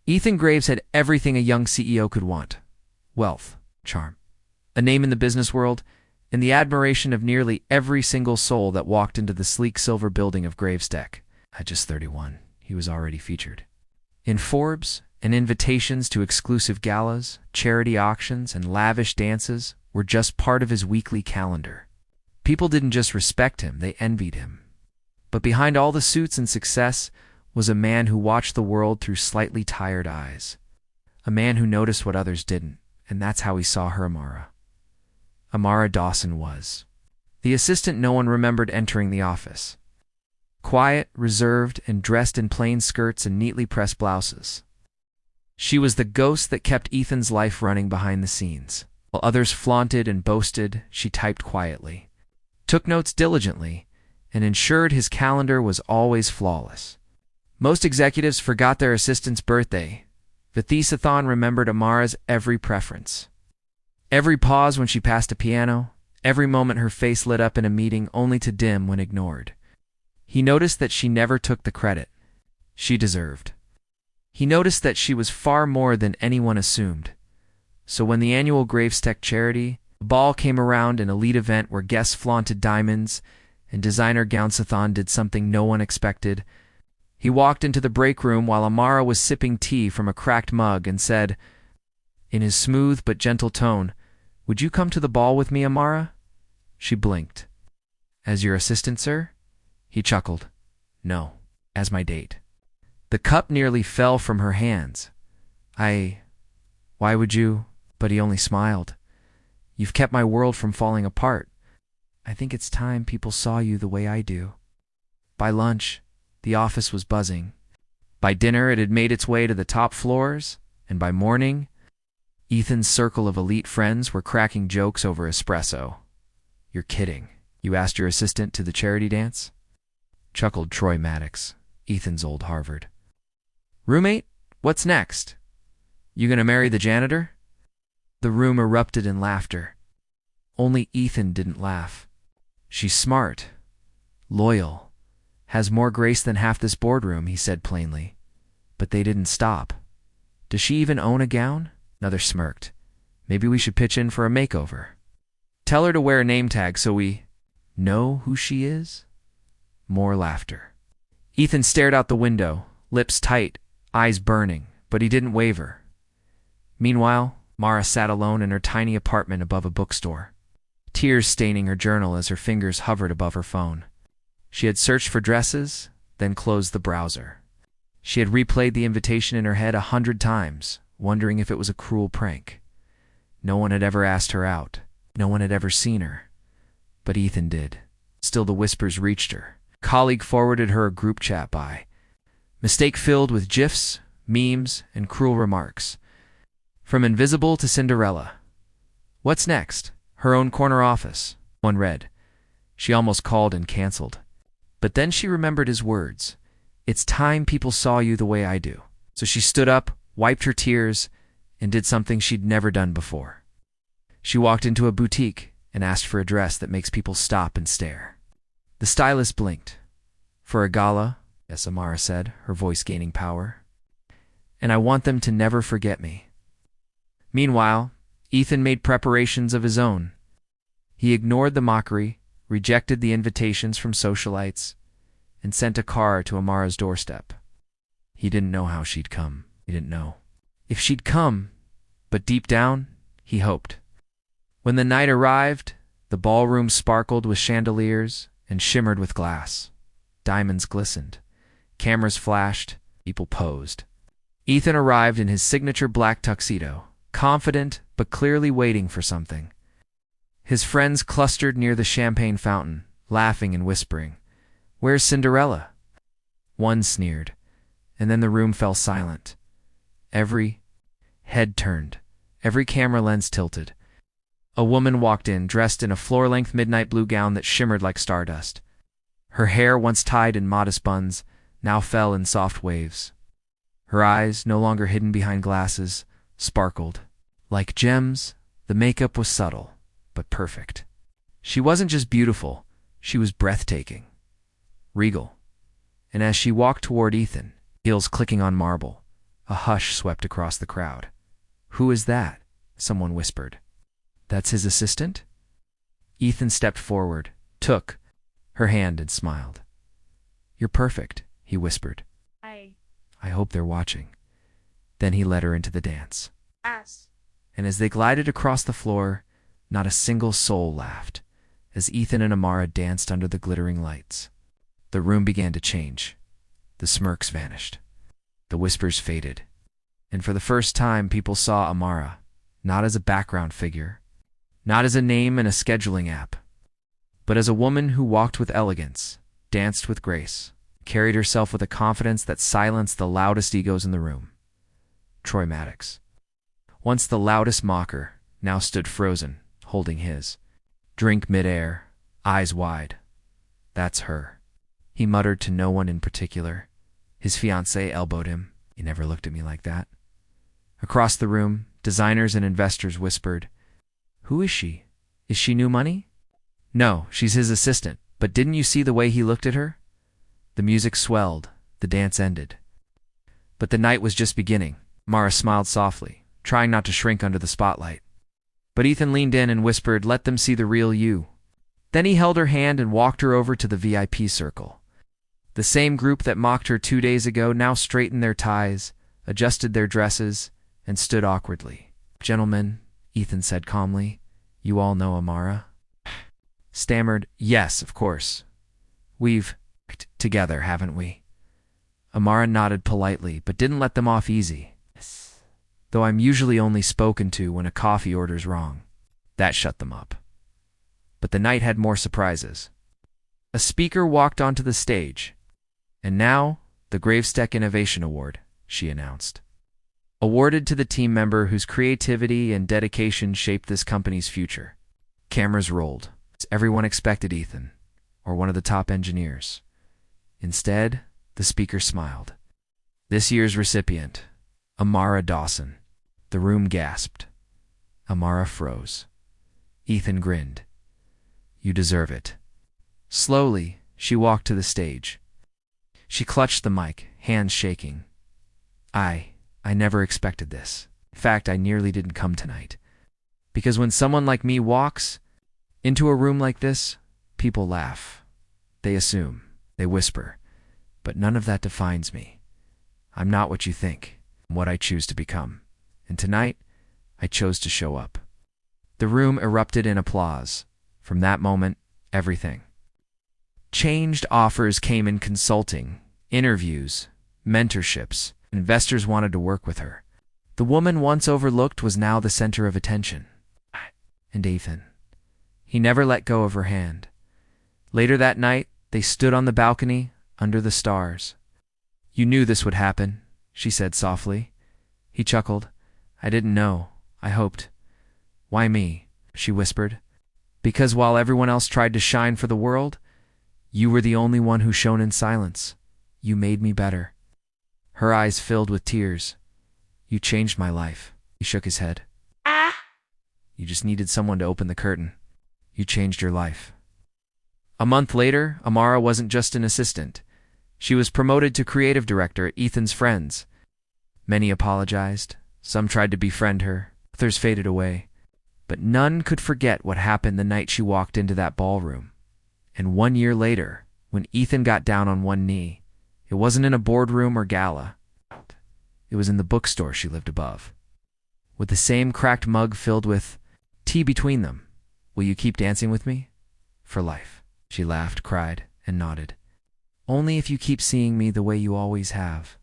Ethan Graves had everything a young CEO could want: wealth, charm, a name in the business world, and the admiration of nearly every single soul that walked into the sleek silver building of Graves Tech. At just 31, he was already featured in Forbes, and invitations to exclusive galas, charity auctions, and lavish dances were just part of his weekly calendar. People didn't just respect him, they envied him. But behind all the suits and success was a man who watched the world through slightly tired eyes. A man who noticed what others didn't, and that's how he saw her Amara. Amara Dawson was the assistant no one remembered entering the office. Quiet, reserved, and dressed in plain skirts and neatly pressed blouses. She was the ghost that kept Ethan's life running behind the scenes. While others flaunted and boasted, she typed quietly, took notes diligently, and ensured his calendar was always flawless. Most executives forgot their assistant's birthday. Vithisathon remembered Amara's every preference. Every pause when she passed a piano, every moment her face lit up in a meeting only to dim when ignored. He noticed that she never took the credit she deserved. He noticed that she was far more than anyone assumed. So when the annual Graves Tech charity ball came around, an elite event where guests flaunted diamonds and designer gownsathon did something no one expected, he walked into the break room while Amara was sipping tea from a cracked mug and said, in his smooth but gentle tone, "Would you come to the ball with me, Amara?" She blinked. "As your assistant, sir?" He chuckled. "No, as my date." The cup nearly fell from her hands. Why would you?" But he only smiled. "You've kept my world from falling apart. I think it's time people saw you the way I do." By lunch, the office was buzzing. By dinner, it had made its way to the top floors, and by morning, Ethan's circle of elite friends were cracking jokes over espresso. "You're kidding. You asked your assistant to the charity dance?" Chuckled Troy Maddox, Ethan's old Harvard. "Roommate, what's next? You gonna marry the janitor?" The room erupted in laughter. Only Ethan didn't laugh. "She's smart, loyal, has more grace than half this boardroom," he said plainly. But they didn't stop. "Does she even own a gown?" Another smirked. "Maybe we should pitch in for a makeover. Tell her to wear a name tag so we know who she is." More laughter. Ethan stared out the window, lips tight, eyes burning, but he didn't waver. Meanwhile, Mara sat alone in her tiny apartment above a bookstore, tears staining her journal as her fingers hovered above her phone. She had searched for dresses, then closed the browser. She had replayed the invitation in her head 100 times, wondering if it was a cruel prank. No one had ever asked her out. No one had ever seen her. But Ethan did. Still the whispers reached her. A colleague forwarded her a group chat mistake filled with gifs, memes, and cruel remarks. From Invisible to Cinderella. What's next? Her own corner office. One read. She almost called and canceled. But then she remembered his words. "It's time people saw you the way I do." So she stood up, wiped her tears, and did something she'd never done before. She walked into a boutique and asked for a dress that makes people stop and stare. The stylist blinked. "For a gala?" "Yes," Amara said, her voice gaining power. "And I want them to never forget me." Meanwhile, Ethan made preparations of his own. He ignored the mockery, rejected the invitations from socialites, and sent a car to Amara's doorstep. He didn't know how she'd come. He didn't know if she'd come, but deep down, he hoped. When the night arrived, the ballroom sparkled with chandeliers and shimmered with glass. Diamonds glistened. Cameras flashed. People posed. Ethan arrived in his signature black tuxedo, confident but clearly waiting for something. His friends clustered near the champagne fountain, laughing and whispering, "Where's Cinderella?" One sneered, and then the room fell silent. Every head turned, every camera lens tilted. A woman walked in, dressed in a floor-length midnight blue gown that shimmered like stardust. Her hair, once tied in modest buns, now fell in soft waves. Her eyes, no longer hidden behind glasses, sparkled. Like gems, the makeup was subtle, but perfect. She wasn't just beautiful, she was breathtaking, regal. And as she walked toward Ethan, heels clicking on marble, A hush swept across the crowd. "Who is that?" someone whispered. "That's his assistant?" Ethan stepped forward, took her hand and smiled. "You're perfect," he whispered. I hope they're watching." Then he led her into the dance. And as they glided across the floor, not a single soul laughed, as Ethan and Amara danced under the glittering lights. The room began to change. The smirks vanished. The whispers faded. And for the first time, people saw Amara, not as a background figure, not as a name in a scheduling app, but as a woman who walked with elegance, danced with grace, carried herself with a confidence that silenced the loudest egos in the room. Troy Maddox, once the loudest mocker, now stood frozen, holding his drink midair, eyes wide. "That's her," he muttered to no one in particular. His fiancée elbowed him. "He never looked at me like that." Across the room, designers and investors whispered, "Who is she? Is she new money?" "No, she's his assistant. But didn't you see the way he looked at her?" The music swelled. The dance ended. But the night was just beginning. Mara smiled softly, trying not to shrink under the spotlight. But Ethan leaned in and whispered, "Let them see the real you." Then he held her hand and walked her over to the VIP circle. The same group that mocked her 2 days ago now straightened their ties, adjusted their dresses, and stood awkwardly. "Gentlemen," Ethan said calmly, "you all know Amara?" Stammered, "Yes, of course. We've worked together, haven't we?" Amara nodded politely, but didn't let them off easy. "Though I'm usually only spoken to when a coffee order's wrong." That shut them up. But the night had more surprises. A speaker walked onto the stage. "And now, the Gravestech Innovation Award," she announced. "Awarded to the team member whose creativity and dedication shaped this company's future." Cameras rolled. Everyone expected Ethan, or one of the top engineers. Instead, the speaker smiled. "This year's recipient, Amara Dawson." The room gasped. Amara froze. Ethan grinned. "You deserve it." Slowly, she walked to the stage. She clutched the mic, hands shaking. I never expected this. In fact, I nearly didn't come tonight. Because when someone like me walks into a room like this, people laugh. They assume. They whisper. But none of that defines me. I'm not what you think. I'm what I choose to become. And tonight, I chose to show up. The room erupted in applause. From that moment, everything changed. Offers came in: consulting, interviews, mentorships. Investors wanted to work with her. The woman once overlooked was now the center of attention. And Ethan, he never let go of her hand. Later that night, they stood on the balcony under the stars. "You knew this would happen," she said softly. He chuckled. "I didn't know. I hoped." "Why me?" she whispered. "Because while everyone else tried to shine for the world, you were the only one who shone in silence. You made me better." Her eyes filled with tears. "You changed my life." He shook his head. "You just needed someone to open the curtain. You changed your life." A month later, Amara wasn't just an assistant. She was promoted to creative director at Ethan's friends. Many apologized. Some tried to befriend her. Others faded away. But none could forget what happened the night she walked into that ballroom. And 1 year later, when Ethan got down on one knee, it wasn't in a boardroom or gala. It was in the bookstore she lived above, with the same cracked mug filled with tea between them. "Will you keep dancing with me?" "For life." She laughed, cried, and nodded. "Only if you keep seeing me the way you always have."